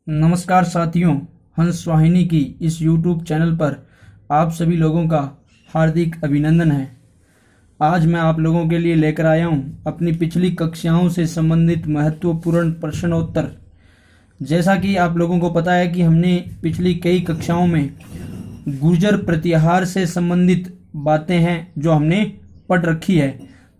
नमस्कार साथियों, हंस वाहिनी की इस YouTube चैनल पर आप सभी लोगों का हार्दिक अभिनंदन है। आज मैं आप लोगों के लिए लेकर आया हूं अपनी पिछली कक्षाओं से संबंधित महत्वपूर्ण प्रश्नोत्तर। जैसा कि आप लोगों को पता है कि हमने पिछली कई कक्षाओं में गुर्जर प्रतिहार से संबंधित बातें हैं जो हमने पढ़ रखी है।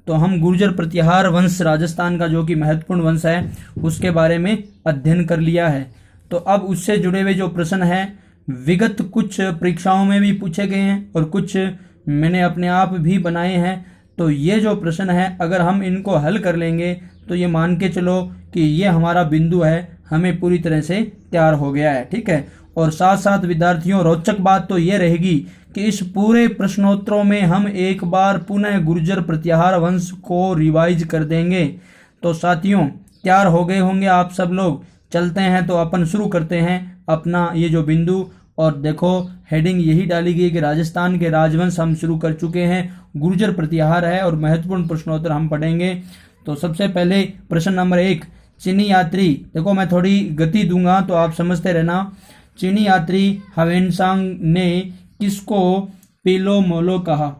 तो हम गुर्जर प्रतिहार वंश राजस्थान का जो कि महत्वपूर्ण वंश है उसके बारे में अध्ययन कर लिया है। तो अब उससे जुड़े हुए जो प्रश्न हैं विगत कुछ परीक्षाओं में भी पूछे गए हैं और कुछ मैंने अपने आप भी बनाए हैं। तो ये जो प्रश्न है अगर हम इनको हल कर लेंगे तो ये मान के चलो कि ये हमारा बिंदु है, हमें पूरी तरह से तैयार हो गया है। ठीक है। और साथ साथ विद्यार्थियों, रोचक बात तो ये रहेगी कि इस पूरे प्रश्नोत्तरों में हम एक बार पुनः गुर्जर प्रतिहार वंश को रिवाइज कर देंगे। तो साथियों, तैयार हो गए होंगे आप सब लोग। चलते हैं तो अपन शुरू करते हैं अपना ये जो बिंदु। और देखो हेडिंग यही डाली गई कि राजस्थान के राजवंश हम शुरू कर चुके हैं, गुर्जर प्रतिहार है और महत्वपूर्ण प्रश्नोत्तर हम पढ़ेंगे। तो सबसे पहले प्रश्न नंबर 1, चीनी यात्री। देखो मैं थोड़ी गति दूंगा तो आप समझते रहना। चीनी यात्री ह्वेनसांग ने किसको पिलो मोलो कहा?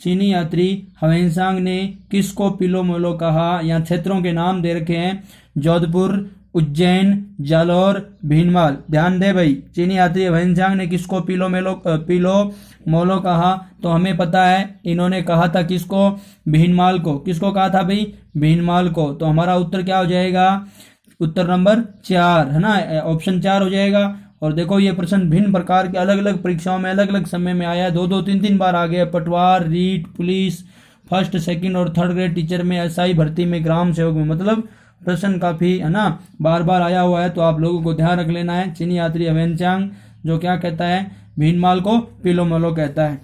चीनी यात्री ह्वेनसांग ने किसको पिलो मोलो कहा? यहाँ क्षेत्रों के नाम दे रखे हैं, जोधपुर, उज्जैन, जालौर, भीनमाल। ध्यान दे भाई, चीनी यात्री ह्वेनसांग ने किसको पिलो मोलो कहा? तो हमें पता है इन्होंने कहा था किसको? भीनमाल को। किसको कहा था भाई? भीनमाल को। तो हमारा उत्तर क्या हो जाएगा? उत्तर नंबर 4 है ना, ऑप्शन 4 हो जाएगा। और देखो ये प्रश्न भिन्न प्रकार के अलग अलग परीक्षाओं में अलग अलग समय में आया है, 2-3 बार आ गया। पटवार, रीट, पुलिस, फर्स्ट, सेकंड और थर्ड ग्रेड टीचर में, एसआई भर्ती में, ग्राम सेवक में, मतलब प्रश्न काफी है ना बार बार आया हुआ है। तो आप लोगों को ध्यान रख लेना है। चीनी यात्री ह्वेनसांग जो क्या कहता है? भीनमाल को पिलो मोलो कहता है।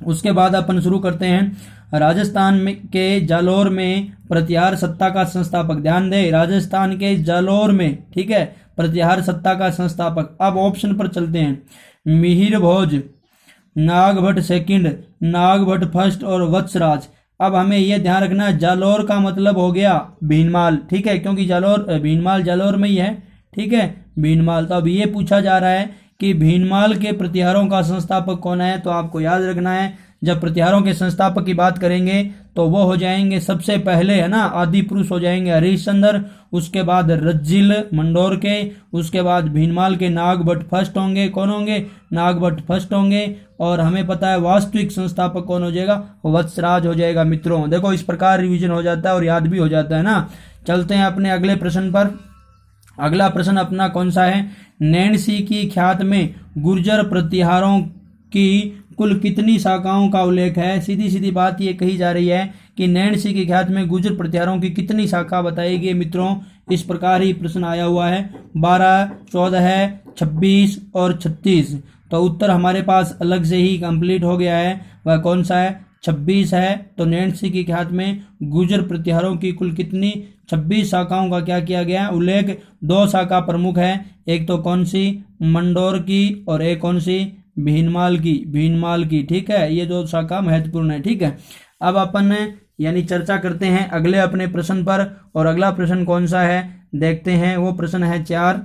उसके बाद अपन शुरू करते हैं राजस्थान में के जालौर में प्रतिहार सत्ता का संस्थापक। ध्यान दे, राजस्थान के जालौर में, ठीक है, प्रतिहार सत्ता का संस्थापक। अब ऑप्शन पर चलते हैं, मिहिर भोज, नागभट्ट सेकंड, नागभट्ट फर्स्ट और वत्सराज। अब हमें यह ध्यान रखना, जालौर का मतलब हो गया भीनमाल, ठीक है, क्योंकि भीनमाल जालौर में ही है, ठीक है, भीनमाल। तो अब ये पूछा जा रहा है कि भीनमाल के प्रतिहारों का संस्थापक कौन है? तो आपको याद रखना है, जब प्रतिहारों के संस्थापक की बात करेंगे तो वो हो जाएंगे सबसे पहले, है ना, आदि पुरुष हो जाएंगे हरिश्चंद्र, उसके बाद रज्जिल मंडोर के, उसके बाद भीनमाल के नागभट्ट फर्स्ट होंगे। कौन होंगे? नागभट्ट फर्स्ट होंगे। और हमें पता है वास्तविक संस्थापक कौन हो जाएगा? वत्सराज हो जाएगा। मित्रों देखो इस प्रकार रिवीजन हो जाता है और याद भी हो जाता है ना। चलते हैं अपने अगले प्रश्न पर। अगला प्रश्न अपना कौन सा है? नैणसी की ख्यात में गुर्जर प्रतिहारों की कुल कितनी शाखाओं का उल्लेख है? सीधी सीधी बात ये कही जा रही है कि नैणसी की ख्यात में गुर्जर प्रतिहारों की कितनी शाखा बताई गई? मित्रों इस प्रकार ही प्रश्न आया हुआ है, 12, 14, 26 और 36। तो उत्तर हमारे पास अलग से ही कंप्लीट हो गया है। वह कौन सा है? 26 है। तो नैणसी की ख्यात में गुर्जर प्रतिहारों की कुल कितनी? 26 शाखाओं का क्या किया गया? उल्लेख। 2 शाखा प्रमुख है, एक तो कौन सी? मंडोर की, और एक कौन सी? भीनमाल की। ठीक है, ये 2 शाखा महत्वपूर्ण है। ठीक है, अब अपन यानी चर्चा करते हैं अगले अपने प्रश्न पर। और अगला प्रश्न कौन सा है देखते हैं, वो प्रश्न है 4,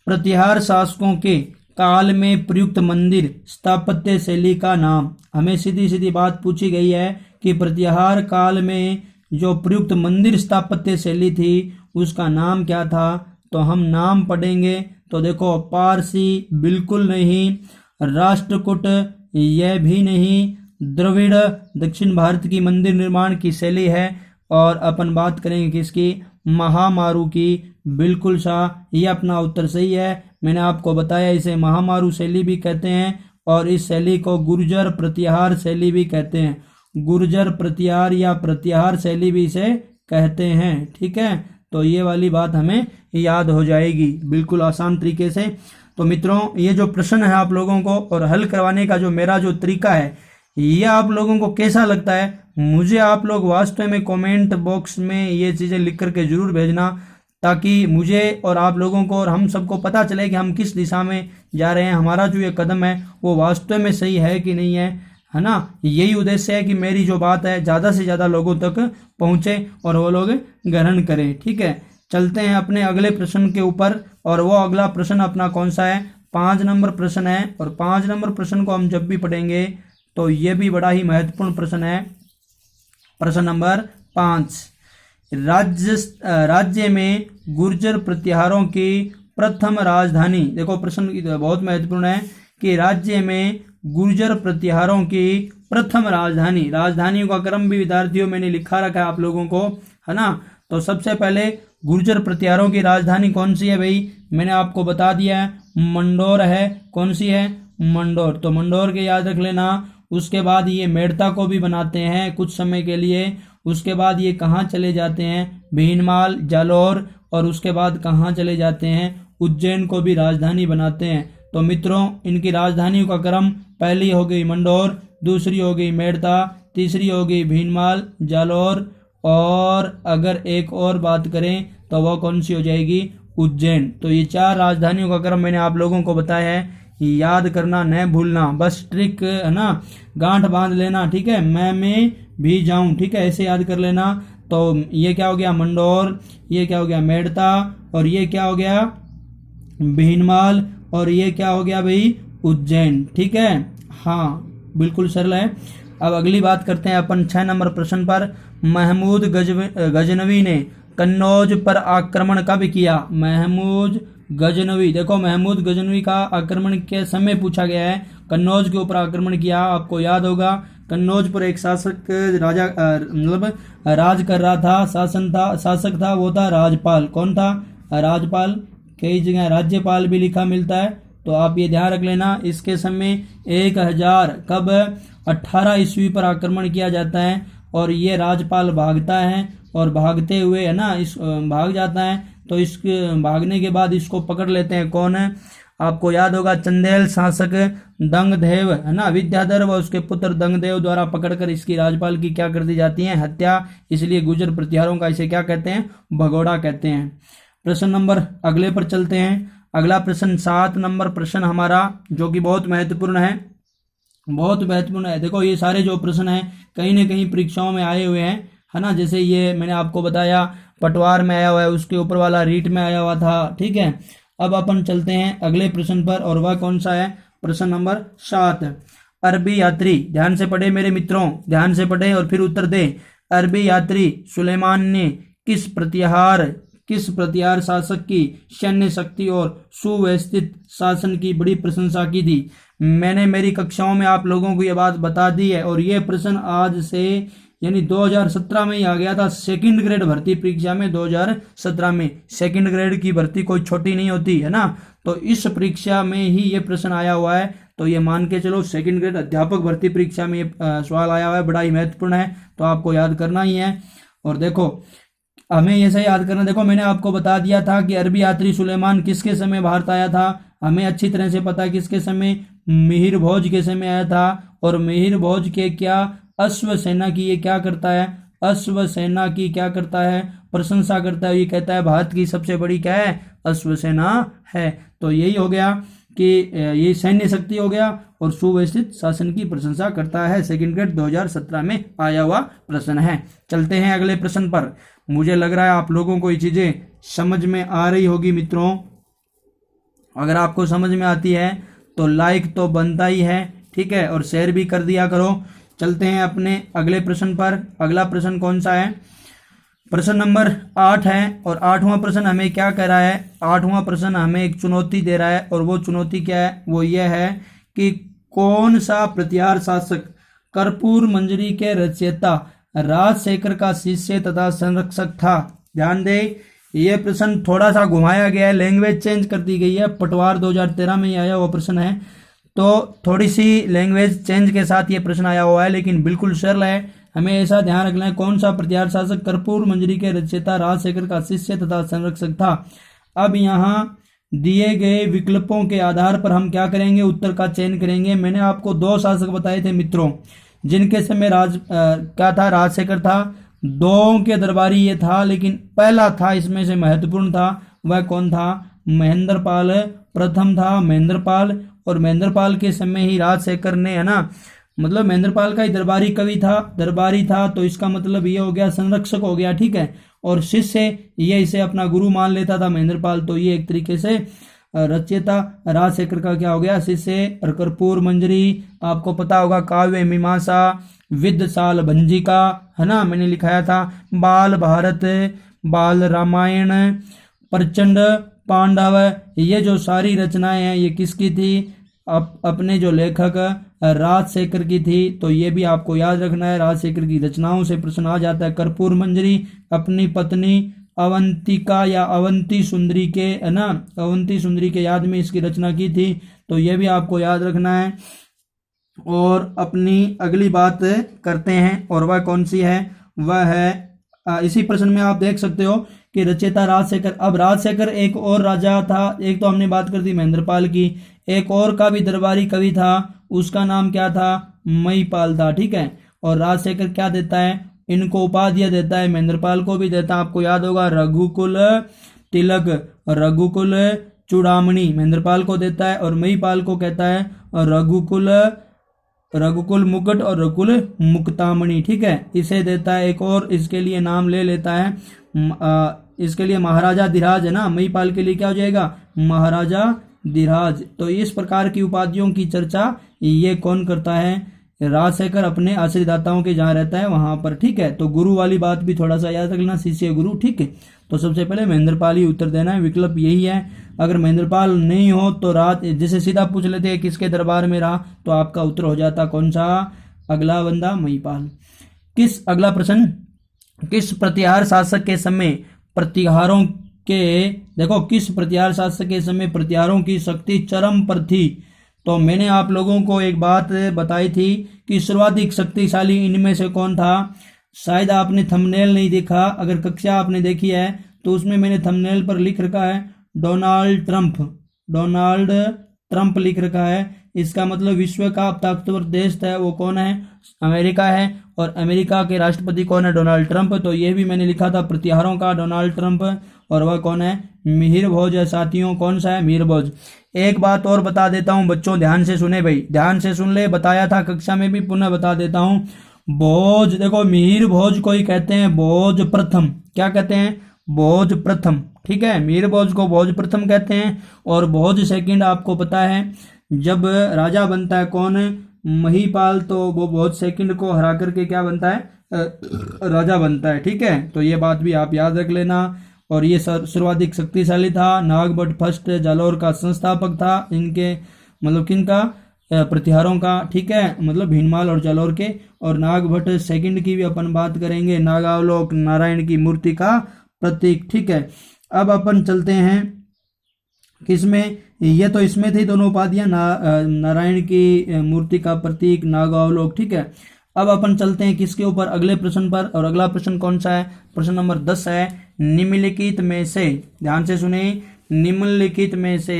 प्रतिहार शासकों के काल में प्रयुक्त मंदिर स्थापत्य शैली का नाम। हमें सीधी सीधी बात पूछी गई है कि प्रतिहार काल में जो प्रयुक्त मंदिर स्थापत्य शैली थी उसका नाम क्या था? तो हम नाम पढ़ेंगे। तो देखो, पारसी बिल्कुल नहीं, राष्ट्रकूट यह भी नहीं, द्रविड़ दक्षिण भारत की मंदिर निर्माण की शैली है। और अपन बात करेंगे किसकी? महामारू की। बिल्कुल सा ये अपना उत्तर सही है। मैंने आपको बताया इसे महामारू शैली भी कहते हैं और इस शैली को गुर्जर प्रतिहार शैली भी कहते हैं। गुर्जर प्रतिहार या प्रतिहार शैली भी इसे कहते हैं। ठीक है, तो ये वाली बात हमें याद हो जाएगी बिल्कुल आसान तरीके से। तो मित्रों ये जो प्रश्न है आप लोगों को और हल करवाने का जो मेरा जो तरीका है ये आप लोगों को कैसा लगता है, मुझे आप लोग वास्तव में कमेंट बॉक्स में ये चीज़ें लिख करके जरूर भेजना, ताकि मुझे और आप लोगों को और हम सबको पता चले कि हम किस दिशा में जा रहे हैं, हमारा जो ये कदम है वो वास्तव में सही है कि नहीं है ना। यही उद्देश्य है कि मेरी जो बात है ज़्यादा से ज़्यादा लोगों तक पहुँचे और वो लोग ग्रहण करें। ठीक है, चलते हैं अपने अगले प्रश्न के ऊपर, और वो अगला प्रश्न अपना कौन सा है, 5 नंबर प्रश्न है। और 5 नंबर प्रश्न को हम जब भी पढ़ेंगे तो ये भी बड़ा ही महत्वपूर्ण प्रश्न है। प्रश्न नंबर 5, राज्य में गुर्जर प्रतिहारों की प्रथम राजधानी। देखो प्रश्न बहुत महत्वपूर्ण है कि राज्य में गुर्जर प्रतिहारों की प्रथम राजधानी, राजधानियों का क्रम भी विद्यार्थियों मैंने लिखा रखा है आप लोगों को, है ना। तो सबसे पहले गुर्जर प्रतिहारों की राजधानी कौन सी है भाई, मैंने आपको बता दिया है, मंडोर है। कौन सी है, मंडोर। तो मंडोर के याद रख लेना। उसके बाद ये मेड़ता को भी बनाते हैं कुछ समय के लिए। उसके बाद ये कहाँ चले जाते हैं, भीनमाल, जालौर, और उसके बाद कहाँ चले जाते हैं, उज्जैन को भी राजधानी बनाते हैं। तो मित्रों इनकी राजधानियों का क्रम, पहली हो गई मंडोर, दूसरी हो गई मेड़ता, तीसरी हो गई भीनमाल, जालौर, और अगर एक और बात करें तो वह कौन सी हो जाएगी, उज्जैन। तो ये 4 राजधानियों का क्रम मैंने आप लोगों को बताया है, याद करना न भूलना, बस ट्रिक है ना, गांठ बांध लेना, ठीक है। मैं भी जाऊं, ठीक है, ऐसे याद कर लेना। तो ये क्या हो गया, मंडोर, ये क्या हो गया, मेड़ता, और ये क्या हो गया, भीनमाल, और ये क्या हो गया भाई, उज्जैन, ठीक है। हाँ बिल्कुल सरल है। अब अगली बात करते हैं अपन 6 नंबर प्रश्न पर। महमूद गजनवी ने कन्नौज पर आक्रमण कब किया, महमूद गजनवी। देखो महमूद गजनवी का आक्रमण के समय पूछा गया है, कन्नौज के ऊपर आक्रमण किया। आपको याद होगा कन्नौज पर एक शासक राजा मतलब राज कर रहा था, शासक था, वो था राजपाल। कौन था, राजपाल। कई जगह राज्यपाल भी लिखा मिलता है, तो आप ये ध्यान रख लेना। इसके समय 1000 कब 18 ईस्वी पर आक्रमण किया जाता है, और ये राजपाल भागता है, और भागते हुए है ना इस भाग जाता है। तो इस भागने के बाद इसको पकड़ लेते हैं, कौन है, आपको याद होगा चंदेल शासक दंगदेव, है ना, विद्याधर व उसके पुत्र दंगदेव द्वारा पकड़कर इसकी राजपाल की क्या कर दी जाती है, हत्या। इसलिए गुर्जर प्रतिहारों का इसे क्या कहते हैं, भगोड़ा कहते हैं। प्रश्न नंबर अगले पर चलते हैं। अगला प्रश्न 7 नंबर प्रश्न हमारा, जो कि बहुत महत्वपूर्ण है, बहुत महत्वपूर्ण है। देखो ये सारे जो प्रश्न हैं कहीं ना कहीं परीक्षाओं में आए हुए हैं, है ना। जैसे ये मैंने आपको बताया पटवार में आया हुआ है, उसके ऊपर वाला रीट में आया हुआ था, ठीक है। अब अपन चलते हैं अगले प्रश्न पर, और वह कौन सा है, प्रश्न नंबर 7। अरबी यात्री, ध्यान से पढ़े मेरे मित्रों, ध्यान से पढ़े और फिर उत्तर दे। अरबी यात्री सुलेमान ने किस प्रतिहार शासक की सैन्य शक्ति और सुव्यवस्थित शासन की बड़ी प्रशंसा की थी। मैंने मेरी कक्षाओं में आप लोगों को ये बात बता दी है, और ये प्रश्न आज से यानी 2017 में ही आ गया था, सेकंड ग्रेड भर्ती परीक्षा में। 2017 में सेकंड ग्रेड की भर्ती कोई छोटी नहीं होती है ना, तो इस परीक्षा में ही ये प्रश्न आया हुआ है। तो ये मान के चलो सेकंड ग्रेड अध्यापक भर्ती परीक्षा में ये सवाल आया हुआ है, बड़ा ही महत्वपूर्ण है, तो आपको याद करना ही है। और देखो हमें ये सही याद करना, देखो मैंने आपको बता दिया था कि अरबी यात्री सुलेमान किसके समय भारत आया था, हमें अच्छी तरह से पता है किसके समय, मिहिर भोज के समय आया था। और मिहिर भोज के क्या, अश्व सेना की ये क्या करता है, अश्व सेना की क्या करता है, प्रशंसा करता है। ये कहता है भारत की सबसे बड़ी क्या है, अश्व सेना है। तो यही हो गया कि ये सैन्य शक्ति हो गया, और सुव्यवस्थित शासन की प्रशंसा करता है। सेकंड ग्रेड 2017 में आया हुआ प्रश्न है। चलते हैं अगले प्रश्न पर। मुझे लग रहा है आप लोगों को ये चीजें समझ में आ रही होगी मित्रों। अगर आपको समझ में आती है तो लाइक तो बनता ही है, ठीक है, और शेयर भी कर दिया करो। चलते हैं अपने अगले प्रश्न पर। अगला प्रश्न कौन सा है, प्रश्न नंबर 8 है। और 8वां प्रश्न हमें क्या कह रहा है, 8वां प्रश्न हमें एक चुनौती दे रहा है, और वो चुनौती क्या है, वो ये है कि कौन सा प्रतिहार शासक कर्पूर मंजरी के रचयिता राजशेखर का शिष्य तथा संरक्षक था। ध्यान दे, ये प्रश्न थोड़ा सा घुमाया गया है, लैंग्वेज चेंज कर दी गई है, पटवार 2013 में ही आया हुआ प्रश्न है, तो थोड़ी सी लैंग्वेज चेंज के साथ ये प्रश्न आया हुआ है, लेकिन बिल्कुल सरल है। हमें ऐसा ध्यान रखना है, कौन सा प्रतिहार शासक कर्पूर मंजरी के रचयिता राजशेखर का शिष्य तथा संरक्षक था। अब यहाँ दिए गए विकल्पों के आधार पर हम क्या करेंगे, उत्तर का चयन करेंगे। मैंने आपको 2 शासक बताए थे मित्रों, जिनके समय क्या था, राजशेखर था। 2 के दरबारी ये था, लेकिन पहला था इसमें से महत्वपूर्ण था, वह कौन था, महेंद्रपाल प्रथम था, महेंद्रपाल। और महेंद्रपाल के समय ही राजशेखर ने, है ना, मतलब महेंद्रपाल का ही दरबारी था, तो इसका मतलब ये हो गया संरक्षक हो गया, ठीक है। और शिष्य ये इसे अपना गुरु मान लेता था महेंद्रपाल, तो ये एक तरीके से रचयिता। राजशेखर का क्या हो गया, शिष्य। और कर्पूर मंजरी आपको पता होगा, काव्य मीमांसा, विद्यशाल भंजिका, है ना, मैंने लिखाया था। बाल भारत, बाल रामायण, प्रचंड पांडव, ये जो सारी रचनाएं हैं ये किसकी थी, अपने जो लेखक राजशेखर की थी। तो ये भी आपको याद रखना है, राजशेखर की रचनाओं से प्रश्न आ जाता है। कर्पूर मंजरी अपनी पत्नी अवंतिका या अवंती सुंदरी के, है ना, अवंती सुंदरी के याद में इसकी रचना की थी, तो ये भी आपको याद रखना है। और अपनी अगली बात करते हैं, और वह कौन सी है, वह है इसी प्रश्न में आप देख सकते हो कि रचयिता राजशेखर। अब राजशेखर एक और राजा था, एक तो हमने बात कर दी महेंद्रपाल की, एक और का भी दरबारी कवि था, उसका नाम क्या था, महीपाल था, ठीक है। और राजशेखर क्या देता है, इनको उपाधियां देता है, महेंद्रपाल को भी देता है, आपको याद होगा, रघुकुल तिलक, रघुकुल चूड़ामणि महेंद्रपाल को देता है, और महीपाल को कहता है रघुकुल मुकुट और रघुकुल मुक्तामणि, ठीक है, इसे देता है। एक और इसके लिए नाम ले लेता है, इसके लिए महाराजा धीराज, है ना, महीपाल के लिए क्या हो जाएगा, महाराजा धीराज। तो इस प्रकार की उपाधियों की चर्चा ये कौन करता है, राजशेखर अपने आश्रयदाताओं के जहाँ रहता है वहां पर, ठीक है। तो गुरु वाली बात भी थोड़ा सा याद रखना, शिष्य गुरु, ठीक है। तो सबसे पहले महेंद्रपाल ही उत्तर देना है, विकल्प यही है। अगर महेंद्रपाल नहीं हो तो जैसे सीधा पूछ लेते हैं किसके दरबार में रहा, तो आपका उत्तर हो जाता कौन सा, अगला बंदा महीपाल। अगला प्रश्न, किस प्रतिहार शासक के समय प्रतिहारों के, देखो, किस प्रतिहार शासक के समय प्रतिहारों की शक्ति चरम पर थी। तो मैंने आप लोगों को एक बात बताई थी कि सर्वाधिक शक्तिशाली इनमें से कौन था। शायद आपने थंबनेल नहीं देखा, अगर कक्षा आपने देखी है तो उसमें मैंने थंबनेल पर लिख रखा है डोनाल्ड ट्रंप लिख रखा है। इसका मतलब विश्व का ताकतवर देश है वो कौन है, अमेरिका है। और अमेरिका के राष्ट्रपति कौन है, डोनाल्ड ट्रंप। तो ये भी मैंने लिखा था प्रतिहारों का डोनाल्ड ट्रंप, और वह कौन है, मिहिर भोज है साथियों, कौन सा है, मिहिर भोज। एक बात और बता देता हूं बच्चों, ध्यान से सुने भाई, ध्यान से सुन ले, बताया था कक्षा में भी, पुनः बता देता हूं। भोज, देखो मिहिर भोज को ही कहते हैं भोज प्रथम, क्या कहते हैं, भोज प्रथम, ठीक है। मिहिर भोज को भोज प्रथम कहते हैं। और भोज सेकंड आपको पता है, जब राजा बनता है कौन, महीपाल, तो वो भोज सेकंड को हरा करके क्या बनता है, राजा बनता है, ठीक है। तो ये बात भी आप याद रख लेना। और ये सर्वाधिक शक्तिशाली था। नागभट्ट फर्स्ट जालौर का संस्थापक था, इनके मतलब किनका, प्रतिहारों का, ठीक है, मतलब भीनमाल और जालौर के। और नागभट्ट सेकंड की भी अपन बात करेंगे, नागावलोक नारायण की मूर्ति का प्रतीक, ठीक है। अब अपन चलते हैं किसमें, ये तो इसमें थी दोनों उपाधियां, नारायण की मूर्ति का प्रतीक, नागावलोक, ठीक है। अब अपन चलते हैं किसके ऊपर, अगले प्रश्न पर। और अगला प्रश्न कौन सा है, प्रश्न नंबर 10 है, निम्नलिखित में से, ध्यान से सुने, निम्नलिखित में से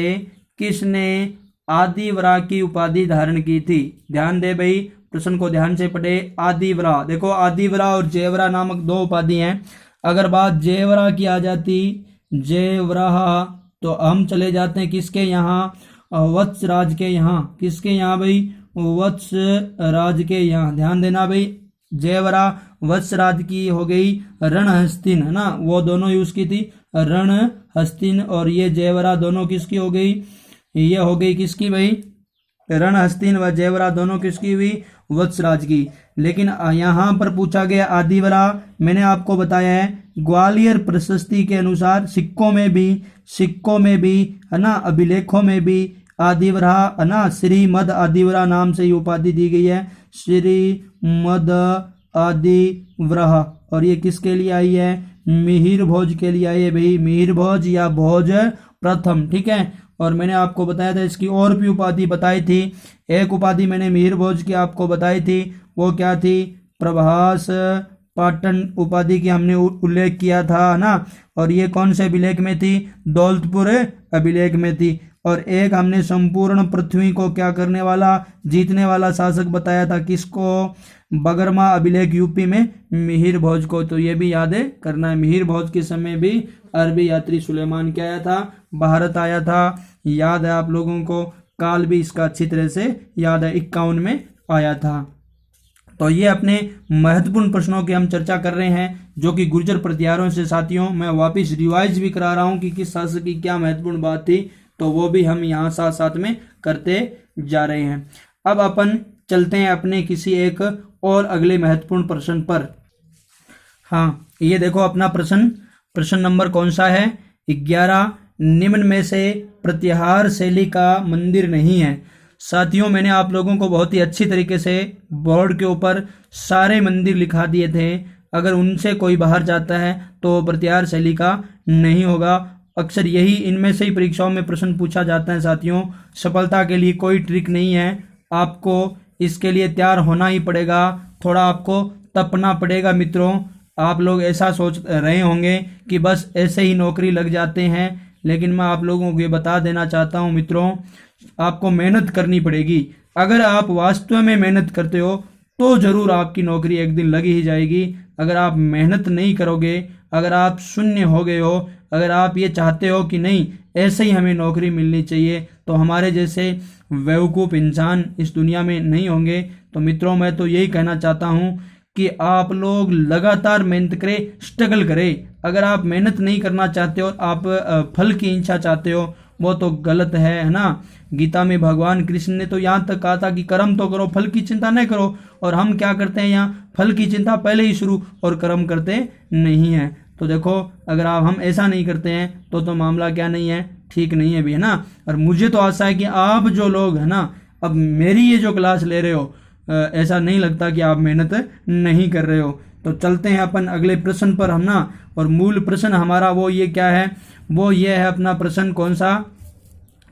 किसने आदिवरा की उपाधि धारण की थी। ध्यान दे भाई, प्रश्न को ध्यान से पढ़े। आदिवरा, देखो आदिवरा और जयवरा नामक दो उपाधि हैं। अगर बात जयवरा की आ जाती, जयवरा, तो हम चले जाते हैं किसके यहाँ, वत्स राज के यहाँ, किसके यहाँ भाई, वत्स राज के यहाँ। ध्यान देना भाई, जयवरा वत्स राज की हो गई, रणहस्तिन, है ना, वो दोनों यूज की थी, रणहस्तिन। और ये जयवरा दोनों किसकी हो गई, ये हो गई किसकी भाई, रणहस्तिन व जयवरा दोनों किसकी हुई, वत्सराज की। लेकिन यहाँ पर पूछा गया आदिवरा, मैंने आपको बताया है ग्वालियर प्रशस्ति के अनुसार सिक्कों में भी है ना, अभिलेखों में भी आदिवरा, है ना, श्रीमद आदिवरा नाम से ये उपाधि दी गई है, श्रीमद आदिवरा। और ये किसके लिए आई है, मिहिर भोज के लिए आई है भाई, मिहिर भोज या भोज प्रथम, ठीक है। और मैंने आपको बताया था इसकी और भी उपाधि बताई थी। एक उपाधि मैंने मिहिर भोज की आपको बताई थी, वो क्या थी, प्रभास पाटन उपाधि की हमने उल्लेख किया था ना। और ये कौन से अभिलेख में थी, दौलतपुर अभिलेख में थी। और एक हमने संपूर्ण पृथ्वी को क्या करने वाला, जीतने वाला शासक बताया था, किसको, बगरमा अभिलेख यूपी में मिहिर भोज को। तो ये भी याद करना है, मिहिर भोज के समय भी अरबी यात्री सुलेमान क्या आया था, भारत आया था। याद है आप लोगों को, काल भी इसका अच्छी तरह से याद है, 51 में आया था। तो ये अपने महत्वपूर्ण प्रश्नों की हम चर्चा कर रहे हैं, जो कि गुर्जर प्रतिहारों से साथियों मैं वापस रिवाइज भी करा रहा हूँ कि किस शासक की क्या महत्वपूर्ण बात थी, तो वो भी हम यहाँ साथ साथ में करते जा रहे हैं। अब अपन चलते हैं अपने किसी एक और अगले महत्वपूर्ण प्रश्न पर। हाँ, ये देखो अपना प्रश्न नंबर कौन सा है? 11। निम्न में से प्रतिहार शैली का मंदिर नहीं है। साथियों, मैंने आप लोगों को बहुत ही अच्छी तरीके से बोर्ड के ऊपर सारे मंदिर लिखा दिए थे। अगर उनसे कोई बाहर जाता है तो प्रतिहार शैली का नहीं होगा। अक्सर यही इनमें से ही परीक्षाओं में प्रश्न पूछा जाता है। साथियों, सफलता के लिए कोई ट्रिक नहीं है, आपको इसके लिए तैयार होना ही पड़ेगा, थोड़ा आपको तपना पड़ेगा। मित्रों, आप लोग ऐसा सोच रहे होंगे कि बस ऐसे ही नौकरी लग जाते हैं, लेकिन मैं आप लोगों को ये बता देना चाहता हूँ मित्रों, आपको मेहनत करनी पड़ेगी। अगर आप वास्तव में मेहनत करते हो तो जरूर आपकी नौकरी एक दिन लग ही जाएगी। अगर आप मेहनत नहीं करोगे, अगर आप शून्य हो गए हो, अगर आप ये चाहते हो कि नहीं ऐसे ही हमें नौकरी मिलनी चाहिए, तो हमारे जैसे बेवकूफ़ इंसान इस दुनिया में नहीं होंगे। तो मित्रों, मैं तो यही कहना चाहता हूँ कि आप लोग लगातार मेहनत करें, स्ट्रगल करें। अगर आप मेहनत नहीं करना चाहते हो, आप फल की इच्छा चाहते हो, वो तो गलत है ना। गीता में भगवान कृष्ण ने तो यहाँ तक कहा था कि कर्म तो करो, फल की चिंता नहीं करो। और हम क्या करते हैं, यहाँ फल की चिंता पहले ही शुरू और कर्म करते नहीं है। तो देखो, अगर आप हम ऐसा नहीं करते हैं तो मामला क्या नहीं है, ठीक नहीं है भी, है ना। और मुझे तो आशा है कि आप जो लोग है ना, अब मेरी ये जो क्लास ले रहे हो, ऐसा नहीं लगता कि आप मेहनत नहीं कर रहे हो। तो चलते हैं अपन अगले प्रश्न पर हम ना। और मूल प्रश्न हमारा वो ये क्या है, वो ये है अपना प्रश्न कौन सा,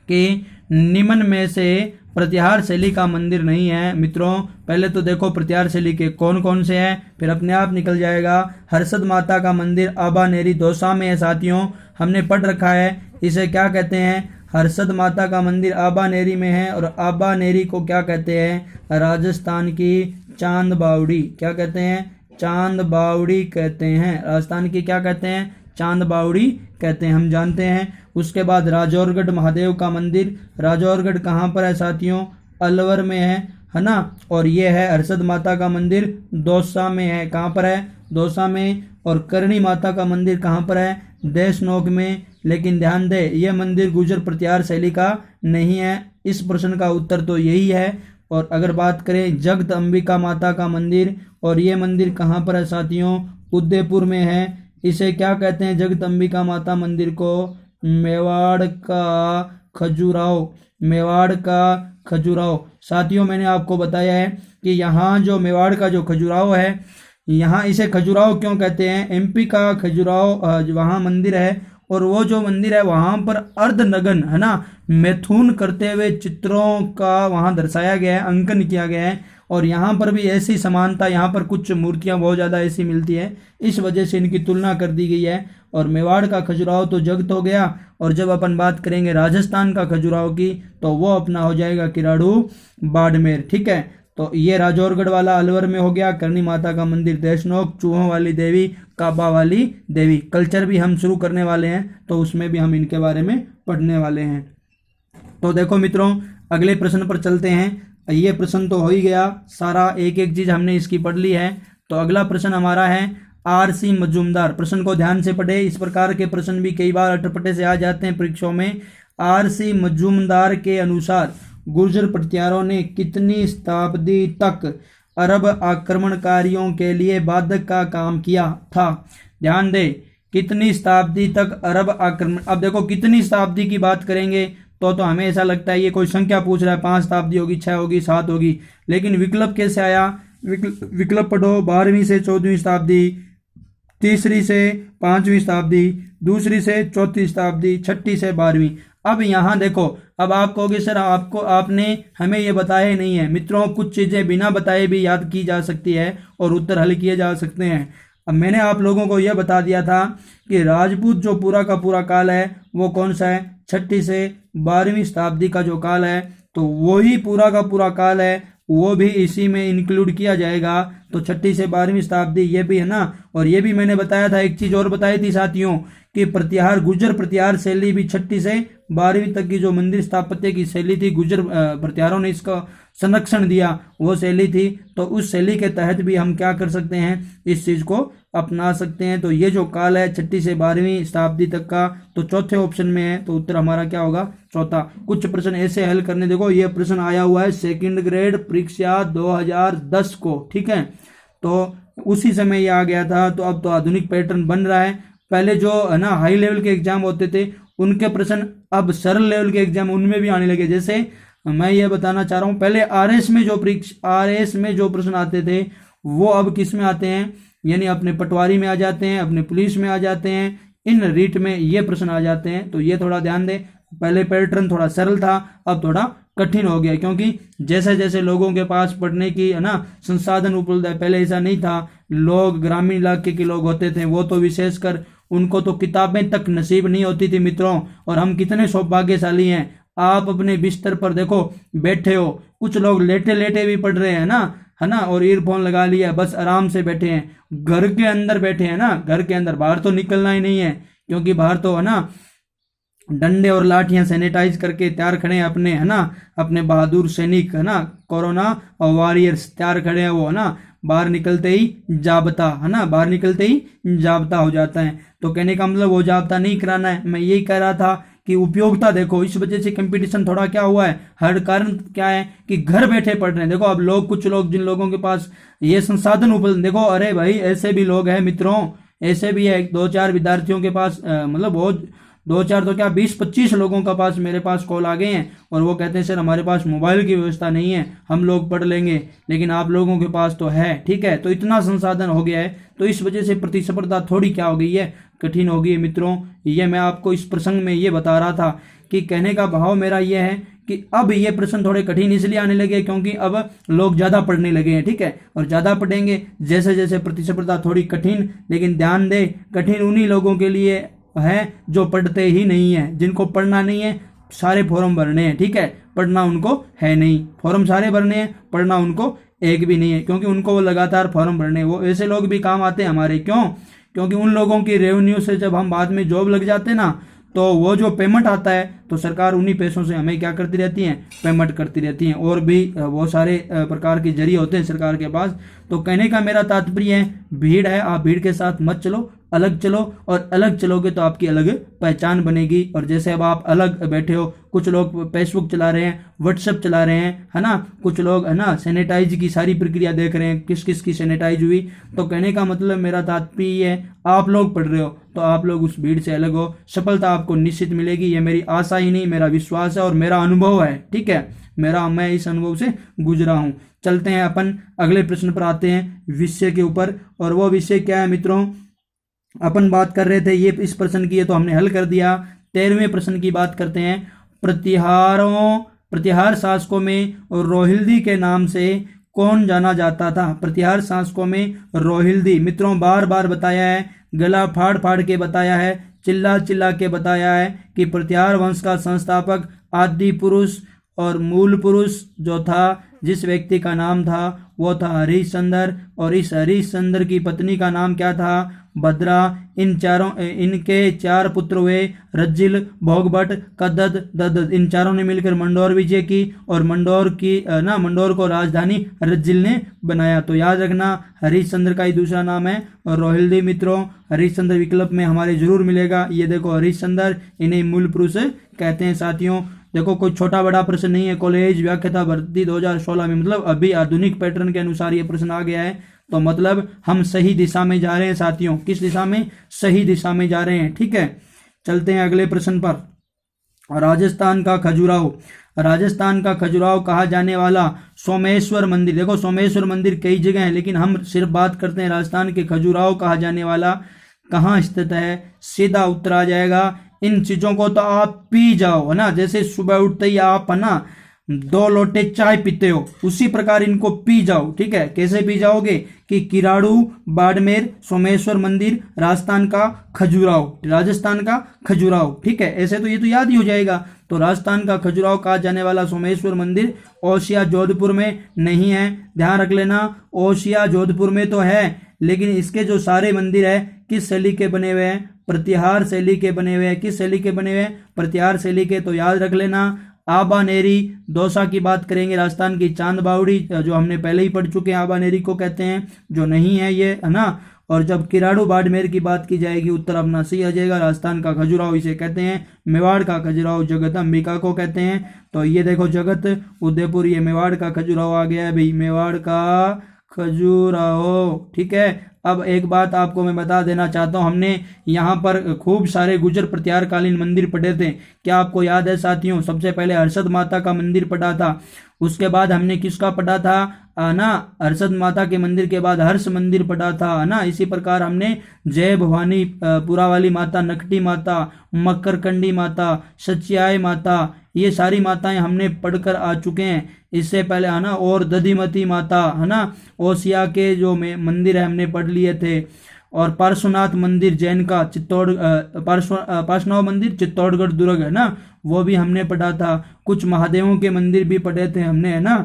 कि निम्न में से प्रतिहार शैली का मंदिर नहीं है। मित्रों, पहले तो देखो प्रतिहार शैली के कौन कौन से हैं, फिर अपने आप निकल जाएगा। हर्षद माता का मंदिर आबानेरी दौसा में है। साथियों, हमने पढ़ रखा है, इसे क्या कहते हैं, हर्षद माता का मंदिर आबानेरी में है। और आबानेरी को क्या कहते हैं, राजस्थान की चांद बावड़ी, क्या कहते हैं, चांद बावड़ी कहते हैं। राजस्थान की क्या कहते हैं, चांद बावड़ी कहते हैं, हम जानते हैं। उसके बाद राजौरगढ़ महादेव का मंदिर, राजौरगढ़ कहाँ पर है साथियों, अलवर में है ना। और ये है हर्षद माता का मंदिर दौसा में है, कहाँ पर है, दौसा में। और करणी माता का मंदिर कहाँ पर है, देशनोक में। लेकिन ध्यान दे, ये मंदिर गुर्जर प्रतिहार शैली का नहीं है। इस प्रश्न का उत्तर तो यही है। और अगर बात करें जगत अंबिका माता का मंदिर, और ये मंदिर कहाँ पर है साथियों, उदयपुर में है। इसे क्या कहते हैं, जगत अंबिका माता मंदिर को, मेवाड़ का खजुराहो, मेवाड़ का खजुराहो। साथियों, मैंने आपको बताया है कि यहाँ जो मेवाड़ का जो खजुराहो है, यहाँ इसे खजुराहो क्यों कहते हैं, एमपी का खजुराहो वहाँ मंदिर है। और वो जो मंदिर है वहाँ पर अर्धनग्न है ना, मैथुन करते हुए चित्रों का वहाँ दर्शाया गया है, अंकन किया गया है। और यहाँ पर भी ऐसी समानता, यहाँ पर कुछ मूर्तियाँ बहुत ज़्यादा ऐसी मिलती है, इस वजह से इनकी तुलना कर दी गई है। और मेवाड़ का खजुराहो तो जगत हो गया। और जब अपन बात करेंगे राजस्थान का खजुराहो की, तो वो अपना हो जाएगा किराड़ू बाड़मेर, ठीक है। तो ये राजौरगढ़ वाला अलवर में हो गया, करणी माता का मंदिर देशनोक, चूहों वाली देवी, काबा वाली देवी। कल्चर भी हम शुरू करने वाले हैं, तो उसमें भी हम इनके बारे में पढ़ने वाले हैं। तो देखो मित्रों, अगले प्रश्न पर चलते हैं। ये प्रश्न तो हो ही गया, सारा एक एक चीज हमने इसकी पढ़ ली है। तो अगला प्रश्न हमारा है आर.सी. मजूमदार। प्रश्न को ध्यान से पढ़े, इस प्रकार के प्रश्न भी कई बार अटपटे से आ जाते हैं परीक्षाओं में। आर.सी. मजूमदार के अनुसार गुर्जर प्रतिहारों ने कितनी शताब्दी तक अरब आक्रमणकारियों के लिए बाधक का काम किया था। ध्यान दे, कितनी शताब्दी तक अरब आक्रमण। अब देखो, कितनी शताब्दी की बात करेंगे तो हमें ऐसा लगता है ये कोई संख्या पूछ रहा है, 5 शताब्दी होगी, 6 होगी, 7 होगी। लेकिन विकल्प कैसे आया, विकल्प पढ़ो, 12वीं से 14वीं शताब्दी, तीसरी से 5वीं शताब्दी, दूसरी से 4थी शताब्दी, छठी से 12वीं। अब यहाँ देखो, अब आप कहोगे सर आपने हमें ये बताया ही नहीं है। मित्रों, कुछ चीज़ें बिना बताए भी याद की जा सकती है और उत्तर हल किए जा सकते हैं। अब मैंने आप लोगों को यह बता दिया था कि राजपूत जो पूरा का पूरा काल है वो कौन सा है, छठी से 12वीं शताब्दी का जो काल है, तो वही पूरा का पूरा काल है वो भी इसी में इंक्लूड किया जाएगा। तो 6ठी से 12वीं शताब्दी ये भी है ना। और ये भी मैंने बताया था, एक चीज और बताई थी साथियों कि प्रतिहार गुर्जर प्रतिहार शैली भी 6ठी से 12वीं तक की जो मंदिर स्थापत्य की शैली थी, गुर्जर प्रतिहारों ने इसका संरक्षण दिया, वो शैली थी। तो उस शैली के तहत भी हम क्या कर सकते हैं, इस चीज को अपना सकते हैं। तो ये जो काल है 6ठी से 12वीं शताब्दी तक का, तो चौथे ऑप्शन में है, तो उत्तर हमारा क्या होगा, चौथा। कुछ प्रश्न ऐसे हल करने, देखो ये प्रश्न आया हुआ है 2nd ग्रेड परीक्षा 2010 को, ठीक है। तो उसी समय ये आ गया था। तो अब तो आधुनिक पैटर्न बन रहा है। पहले जो है ना हाई लेवल के एग्जाम होते थे उनके प्रश्न अब सरल लेवल के एग्जाम उनमें भी आने लगे। जैसे मैं ये बताना चाह रहा हूँ, पहले आरएस में जो प्रश्न आते थे वो अब किस में आते हैं, यानी अपने पटवारी में आ जाते हैं, अपने पुलिस में आ जाते हैं, इन रीट में ये प्रश्न आ जाते हैं। तो ये थोड़ा ध्यान दें, पहले पैटर्न थोड़ा सरल था, अब थोड़ा कठिन हो गया, क्योंकि जैसे जैसे लोगों के पास पढ़ने की है ना संसाधन उपलब्ध है, पहले ऐसा नहीं था। लोग ग्रामीण इलाके के लोग होते थे, वो तो विशेषकर उनको तो किताबें तक नसीब नहीं होती थी मित्रों। और हम कितने सौभाग्यशाली हैं, आप अपने बिस्तर पर देखो बैठे हो, कुछ लोग लेटे लेटे भी पढ़ रहे हैं ना, है ना, और ईयरफोन लगा लिया, बस आराम से बैठे हैं, घर के अंदर बैठे हैं ना, घर के अंदर, बाहर तो निकलना ही नहीं है, क्योंकि बाहर तो है ना डंडे और लाठियां सैनिटाइज करके तैयार खड़े हैं अपने, है ना, अपने बहादुर सैनिक, है ना, कोरोना और वॉरियर्स तैयार खड़े हैं वो, है ना, बाहर निकलते ही जाब्ता, है ना, बाहर निकलते ही जाब्ता हो जाता है। तो कहने का मतलब वो जाब्ता नहीं कराना है। मैं यही कह रहा था कि उपयोगिता देखो, इस वजह से कंपटीशन थोड़ा क्या हुआ है, हर कारण क्या है कि घर बैठे पढ़ रहे हैं। देखो अब लोग, कुछ लोग जिन लोगों के पास ये संसाधन उपलब्ध, देखो अरे भाई ऐसे भी लोग हैं मित्रों, ऐसे भी है 2-4 विद्यार्थियों के पास मतलब बहुत 2-4 तो क्या 20-25 लोगों का पास मेरे पास कॉल आ गए हैं और वो कहते हैं सर हमारे पास मोबाइल की व्यवस्था नहीं है, हम लोग पढ़ लेंगे, लेकिन आप लोगों के पास तो है, ठीक है। तो इतना संसाधन हो गया है, तो इस वजह से प्रतिस्पर्धा थोड़ी क्या हो गई है, कठिन हो गई है मित्रों। ये मैं आपको इस प्रसंग में ये बता रहा था कि कहने का भाव मेरा ये है कि अब ये प्रश्न थोड़े कठिन इसलिए आने लगे क्योंकि अब लोग ज्यादा पढ़ने लगे हैं, ठीक है, और ज्यादा पढ़ेंगे जैसे जैसे प्रतिस्पर्धा थोड़ी कठिन, लेकिन ध्यान दे कठिन उन्हीं लोगों के लिए है जो पढ़ते ही नहीं है, जिनको पढ़ना नहीं है, सारे फॉर्म भरने हैं, ठीक है, पढ़ना उनको है नहीं, फॉर्म सारे भरने हैं, पढ़ना उनको एक भी नहीं है, क्योंकि उनको वो लगातार फॉर्म भरने, वो ऐसे लोग भी काम आते हैं हमारे, क्यों, क्योंकि उन लोगों की रेवेन्यू से जब हम बाद में जॉब लग जाते हैं ना, तो वो जो पेमेंट आता है तो सरकार उन्हीं पैसों से हमें क्या करती रहती है, पेमेंट करती रहती है, और भी बहुत सारे प्रकार के जरिए होते हैं सरकार के पास। तो कहने का मेरा तात्पर्य है, भीड़ है, आप भीड़ के साथ मत चलो, अलग चलो, और अलग चलोगे तो आपकी अलग पहचान बनेगी। और जैसे अब आप अलग बैठे हो, कुछ लोग फेसबुक चला रहे हैं, व्हाट्सएप चला रहे हैं, है ना, कुछ लोग है ना सैनिटाइज की सारी प्रक्रिया देख रहे हैं, किस किस की सैनिटाइज हुई। तो कहने का मतलब मेरा तात्पर्य है, आप लोग पढ़ रहे हो तो आप लोग उस भीड़ से अलग हो, सफलता आपको निश्चित मिलेगी, ये मेरी आशा ही नहीं, मेरा विश्वास है और मेरा अनुभव है, ठीक है, मैं इस अनुभव से गुजरा हूं। चलते हैं अपन अगले प्रश्न पर आते हैं, विषय के ऊपर, और वो विषय क्या है मित्रों, अपन बात कर रहे थे ये इस प्रश्न की, ये तो हमने हल कर दिया। 13वें प्रश्न की बात करते हैं, प्रतिहार शासकों में रोहिल्दी के नाम से कौन जाना जाता था। प्रतिहार शासकों में रोहिल्दी, मित्रों बार बार बताया है, गला फाड़ फाड़ के बताया है, चिल्ला चिल्ला के बताया है कि प्रतिहार वंश का संस्थापक आदि पुरुष और मूल पुरुष जो था, जिस व्यक्ति का नाम था वो था हरिश्चंद्र, और इस हरिश्चंद्र की पत्नी का नाम क्या था, भद्रा। इनके 4 पुत्र हुए, रज्जिल, भोगभट, कदद, ददद, इन चारों ने मिलकर मंडोर विजय की, और मंडोर को राजधानी रज्जिल ने बनाया। तो याद रखना हरिश्चंद्र का ही दूसरा नाम है और रोहिल्दी। मित्रों हरिश्चंद्र विकल्प में हमारे जरूर मिलेगा, ये देखो हरिश्चंद्र, इन्हें मूल पुरुष कहते हैं। साथियों देखो कोई छोटा बड़ा प्रश्न नहीं है, कॉलेज व्याख्याता भर्ती 2016 में, मतलब अभी आधुनिक पैटर्न के अनुसार ये प्रश्न आ गया है, तो मतलब हम सही दिशा में जा रहे हैं साथियों। किस दिशा में, सही दिशा में जा रहे हैं, ठीक है। चलते हैं अगले प्रश्न पर, राजस्थान का खजुराहो। राजस्थान का खजुराहो कहा जाने वाला सोमेश्वर मंदिर, देखो सोमेश्वर मंदिर कई जगह है, लेकिन हम सिर्फ बात करते हैं राजस्थान के खजुराहो कहा जाने वाला कहाँ स्थित है। सीधा उत्तर आ जाएगा, इन चीजों को तो आप पी जाओ, है ना, जैसे सुबह उठते ही आप है ना 2 लोटे चाय पीते हो, उसी प्रकार इनको पी जाओ, ठीक है। कैसे पी जाओगे कि किराड़ू, बाड़मेर, सोमेश्वर मंदिर, राजस्थान का खजुराहो, ठीक है, ऐसे तो ये तो याद ही हो जाएगा। तो राजस्थान का खजुराहो कहा जाने वाला सोमेश्वर मंदिर ओसिया जोधपुर में नहीं है। ध्यान रख लेना, ओसिया जोधपुर में तो है, लेकिन इसके जो सारे मंदिर है किस शैली के बने हुए हैं? प्रतिहार शैली के बने हुए हैं। किस शैली के बने हुए हैं? प्रतिहार शैली के। तो याद रख लेना। आबानेरी दौसा की बात करेंगे, राजस्थान की चांद बावड़ी जो हमने पहले ही पढ़ चुके हैं, आबानेरी को कहते हैं, जो नहीं है ये, है ना। और जब किराड़ू बाड़मेर की बात की जाएगी, उत्तर अपना सही आ जाएगा। राजस्थान का खजुराहो इसे कहते हैं। मेवाड़ का खजुराहो जगत अंबिका को कहते हैं। तो ये देखो जगत उदयपुर, ये मेवाड़ का खजुराहो आ गया है भाई, मेवाड़ का खजुराहो, ठीक है। अब एक बात आपको मैं बता देना चाहता हूँ, हमने यहाँ पर खूब सारे गुर्जर प्रतिहार कालीन मंदिर पढ़े थे। क्या आपको याद है साथियों? सबसे पहले हर्षद माता का मंदिर पढ़ा था, उसके बाद हमने किसका पढ़ा था ना, हर्षद माता के मंदिर के बाद हर्ष मंदिर पढ़ा था ना। इसी प्रकार हमने जय भवानी पुरा वाली माता, नकटी माता, मकरकंडी माता, सच्याय माता, ये सारी माताएं हमने पढ़कर आ चुके हैं इससे पहले, है ना। और दधिमती माता, है ना, ओसिया के जो मंदिर है हमने पढ़ लिए थे। और पार्श्वनाथ मंदिर जैन का पार्श्वनाथ मंदिर चित्तौड़गढ़ दुर्ग, है ना, वो भी हमने पढ़ा था। कुछ महादेवों के मंदिर भी पढ़े थे हमने, है ना।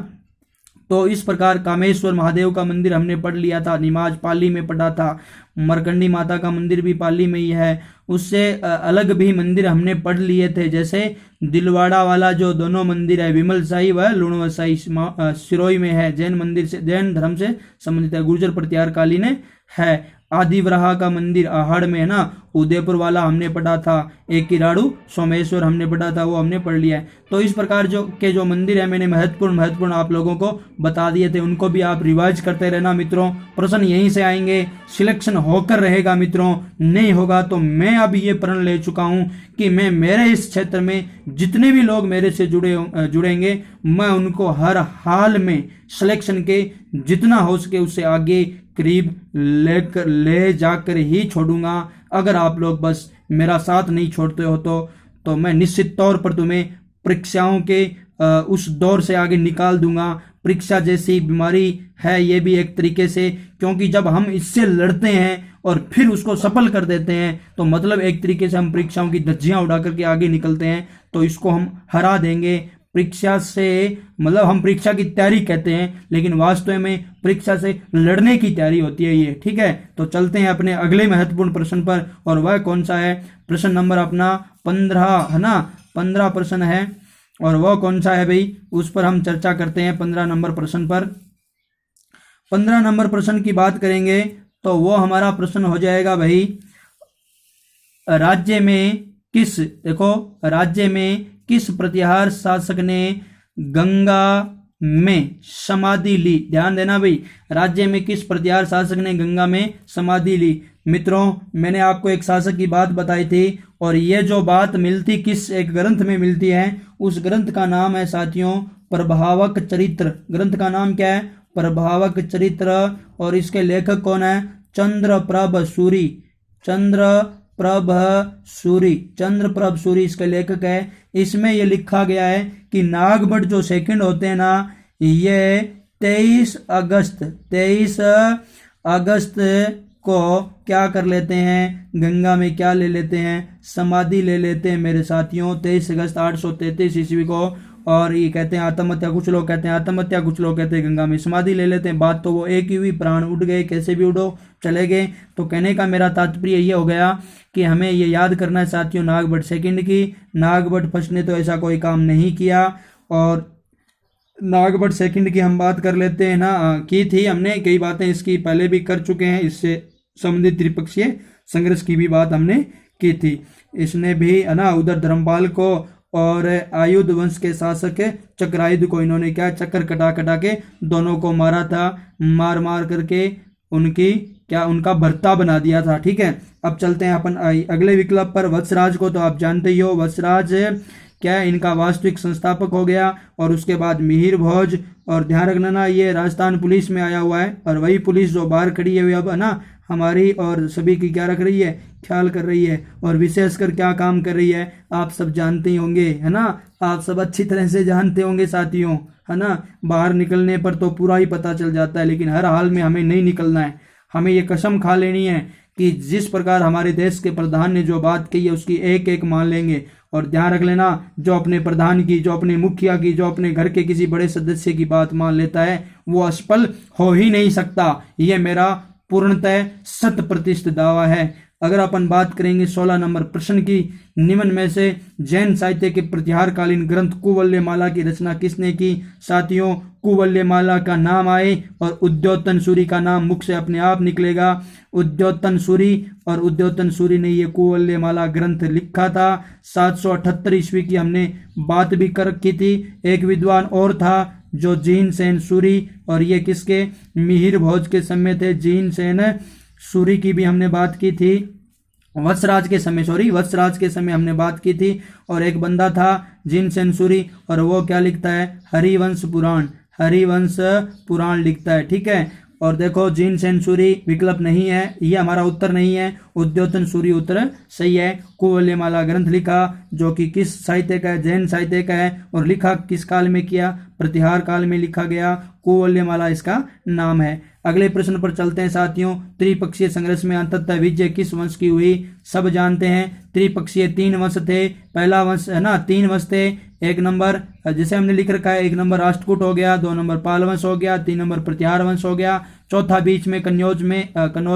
तो इस प्रकार कामेश्वर महादेव का मंदिर हमने पढ़ लिया था, निमाज पाली में पढ़ा था। मरकंडी माता का मंदिर भी पाली में ही है। उससे अलग भी मंदिर हमने पढ़ लिए थे, जैसे दिलवाड़ा वाला जो दोनों मंदिर है, विमल साई व लुणव साई, सिरोही में है, जैन मंदिर से, जैन धर्म से संबंधित है, गुर्जर प्रतिहार कालीन है। आदिवराह का मंदिर आहड़ में है ना, उदयपुर वाला हमने पढ़ा था। एक किराड़ू सोमेश्वर हमने पढ़ा था, वो हमने पढ़ लिया है। तो इस प्रकार जो मंदिर है मैंने महत्वपूर्ण आप लोगों को बता दिए थे, उनको भी आप रिवाइज करते रहना मित्रों। प्रश्न यहीं से आएंगे, सिलेक्शन होकर रहेगा मित्रों, नहीं होगा तो मैं अब ये प्रण ले चुका हूं कि मैं मेरे इस क्षेत्र में जितने भी लोग मेरे से जुड़ेंगे, मैं उनको हर हाल में सिलेक्शन के जितना हो सके उससे आगे करीब ले जाकर ही छोड़ूंगा। अगर आप लोग बस मेरा साथ नहीं छोड़ते हो तो मैं निश्चित तौर पर तुम्हें परीक्षाओं के उस दौर से आगे निकाल दूंगा। परीक्षा जैसी बीमारी है ये भी एक तरीके से, क्योंकि जब हम इससे लड़ते हैं और फिर उसको सफल कर देते हैं तो मतलब एक तरीके से हम परीक्षाओं की धज्जियां उड़ा करके आगे निकलते हैं। तो इसको हम हरा देंगे। परीक्षा से मतलब हम परीक्षा की तैयारी कहते हैं, लेकिन वास्तव में परीक्षा से लड़ने की तैयारी होती है ये, ठीक है। तो चलते हैं अपने अगले महत्वपूर्ण प्रश्न पर, और वह कौन सा है? प्रश्न नंबर अपना 15, है ना, 15 प्रश्न है, और वह कौन सा है भाई, उस पर हम चर्चा करते हैं। 15 नंबर प्रश्न पर, 15 नंबर प्रश्न की बात करेंगे तो वो हमारा प्रश्न हो जाएगा भाई, राज्य में किस प्रतिहार शासक ने गंगा में समाधि ली? ध्यान देना भाई, राज्य में किस प्रतिहार शासक ने गंगा में समाधि ली? मित्रों मैंने आपको एक शासक की बात बताई थी, और ये जो बात मिलती किस एक ग्रंथ में मिलती है, उस ग्रंथ का नाम है साथियों प्रभावक चरित्र। ग्रंथ का नाम क्या है? प्रभावक चरित्र। और इसके लेखक कौन है? चंद्रप्रभ सूरी इसके लेखक है। इसमें ये लिखा गया है कि नागभट्ट जो सेकंड होते हैं ना, ये 23 अगस्त को क्या कर लेते हैं? गंगा में क्या ले लेते हैं? समाधि ले लेते हैं मेरे साथियों, 23 अगस्त 833 ईस्वी को। और ये कहते हैं आत्महत्या, कुछ लोग कहते हैं आत्महत्या, कुछ लोग कहते हैं गंगा में समाधि ले लेते हैं। बात तो वो एक ही हुई, प्राण उठ गए, कैसे भी उड़ो चले गए। तो कहने का मेरा तात्पर्य ये हो गया कि हमें ये याद करना है साथियों नागभट्ट सेकंड की। नागभट्ट फर्स्ट ने तो ऐसा कोई काम नहीं किया, और नागभट्ट सेकंड की हम बात कर लेते हैं ना, की थी हमने, कई बातें इसकी पहले भी कर चुके हैं, इससे संबंधित त्रिपक्षीय संघर्ष की भी बात हमने की थी। इसने भी है ना उधर धर्मपाल को और आयुध वंश के शासक चक्रायुध को इन्होंने क्या चक्कर कटा के दोनों को मारा था, मार करके उनका भर्ता बना दिया था, ठीक है। अब चलते हैं अपन अगले विकल्प पर। वत्सराज को तो आप जानते ही हो, वत्सराज क्या इनका वास्तविक संस्थापक हो गया। और उसके बाद मिहिर भोज, और ध्यान रखना ये राजस्थान पुलिस में आया हुआ है, और वही पुलिस जो बाहर खड़ी है अब है ना हमारी और सभी की क्या रख रही है, ख्याल कर रही है, और विशेषकर क्या काम कर रही है आप सब जानते ही होंगे, है ना। आप सब अच्छी तरह से जानते होंगे साथियों, है ना। बाहर निकलने पर तो पूरा ही पता चल जाता है, लेकिन हर हाल में हमें नहीं निकलना है। हमें ये कसम खा लेनी है कि जिस प्रकार हमारे देश के प्रधान ने जो बात कही है उसकी एक एक मान लेंगे, और ध्यान रख लेना, जो अपने प्रधान की, जो अपने मुखिया की, जो अपने घर के किसी बड़े सदस्य की बात मान लेता है वो असफल हो ही नहीं सकता। ये मेरा पूर्णतः 100% दावा है। अगर अपन बात करेंगे 16 नंबर प्रश्न की, निम्न में से जैन साहित्य के प्रतिहारकालीन ग्रंथ कुवल्यमाला की रचना किसने की? साथियों, कुवल्यमाला का नाम आए और उद्योतन सूरी का नाम मुख से अपने आप निकलेगा। उद्योतन सूरी, और उद्योतन सूरी ने ये कुवल्यमाला ग्रंथ लिखा था। 778 ईस्वी की हमने बात भी कर की थी। एक विद्वान और था जो जीन सेन सूरी, और ये किसके? मिहिर भोज के समय थे। जीन सेन सूरी की भी हमने बात की थी, वत्सराज के समय हमने बात की थी। और एक बंदा था जीन सेन सूरी, और वो क्या लिखता है? हरिवंश पुराण लिखता है। ठीक है, और देखो जीन सेन सूरी विकल्प नहीं है, ये हमारा उत्तर नहीं है। उद्योतन सूरी उत्तर सही है। कुवल्यमाला ग्रंथ लिखा जो कि किस साहित्य का है? जैन साहित्य का है। और लिखा किस काल में किया? प्रतिहार काल में लिखा गया। कुवल्यमाला इसका नाम है। अगले प्रश्न पर चलते हैं साथियों। त्रिपक्षीय संघर्ष में अंततः विजय किस वंश की हुई? सब जानते हैं त्रिपक्षीय 3 वंश थे। पहला वंश है ना, 3 वंश थे। एक नंबर जैसे हमने लिख रखा है, 1 नंबर राष्ट्रकूट हो गया, 2 नंबर पाल वंश हो गया, 3 नंबर प्रतिहार वंश हो गया, चौथा बीच में कन्नौज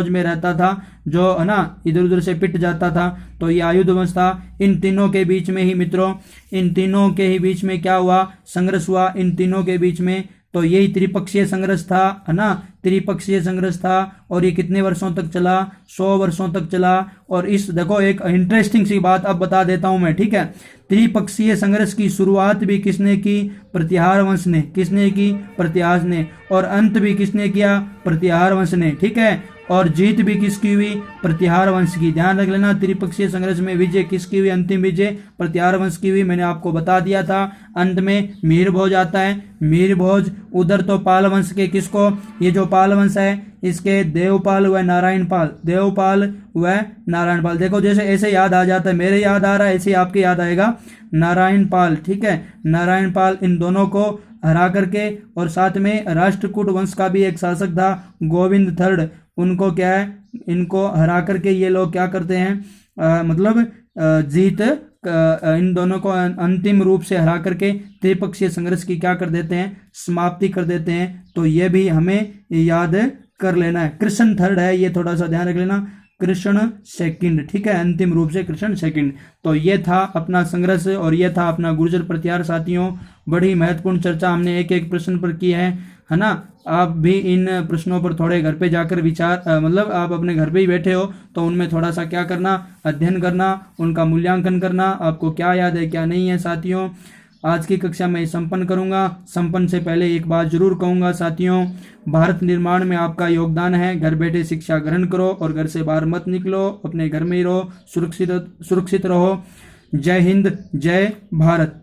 में रहता था, जो है ना इधर उधर से पिट जाता था, तो ये आयुध वंश था। इन तीनों के बीच में ही मित्रों, इन तीनों के ही बीच में क्या हुआ? संघर्ष हुआ इन तीनों के बीच में। तो यही त्रिपक्षीय संघर्ष था, है ना, त्रिपक्षीय संघर्ष था। और ये कितने वर्षों तक चला? 100 वर्षों तक चला। और इस देखो एक इंटरेस्टिंग सी बात अब बता देता हूं मैं, ठीक है। त्रिपक्षीय संघर्ष की शुरुआत भी किसने की? प्रतिहार वंश ने। किसने की? प्रतिहार ने। और अंत भी किसने किया? प्रतिहार वंश ने। ठीक है, और जीत भी किसकी हुई? प्रतिहार वंश की। ध्यान रख लेना, त्रिपक्षीय संघर्ष में विजय किसकी हुई? अंतिम विजय प्रतिहार वंश की हुई। मैंने आपको बता दिया था। अंत में मिहिर भोज आता है। मिहिर भोज उधर तो पाल वंश के किसको? ये जो पाल वंश है इसके देवपाल व नारायण पाल, देवपाल व नारायण पाल। देखो जैसे ऐसे याद आ जाता है, मेरे याद आ रहा है, ऐसे आपके याद आएगा। नारायण पाल, ठीक है, नारायण पाल, इन दोनों को हरा करके, और साथ में राष्ट्रकूट वंश का भी एक शासक था गोविंद थर्ड, उनको क्या है, इनको हरा करके ये लोग क्या करते हैं, मतलब जीत इन दोनों को अंतिम रूप से हरा करके त्रिपक्षीय संघर्ष की क्या कर देते हैं? समाप्ति कर देते हैं। तो ये भी हमें याद कर लेना है। कृष्ण थर्ड है, ये थोड़ा सा ध्यान रख लेना, कृष्ण सेकंड, ठीक है, अंतिम रूप से कृष्ण सेकंड। तो ये था अपना संघर्ष और ये था अपना गुर्जर प्रतिहार। साथियों, बड़ी महत्वपूर्ण चर्चा हमने एक एक प्रश्न पर की है ना। आप भी इन प्रश्नों पर थोड़े घर पे जाकर विचार, मतलब आप अपने घर पे ही बैठे हो तो उनमें थोड़ा सा क्या करना, अध्ययन करना, उनका मूल्यांकन करना, आपको क्या याद है क्या नहीं है। साथियों, आज की कक्षा में संपन्न करूंगा। संपन्न से पहले एक बात जरूर कहूंगा साथियों, भारत निर्माण में आपका योगदान है। घर बैठे शिक्षा ग्रहण करो और घर से बाहर मत निकलो, अपने घर में ही रहो, सुरक्षित रहो। जय हिंद, जय भारत।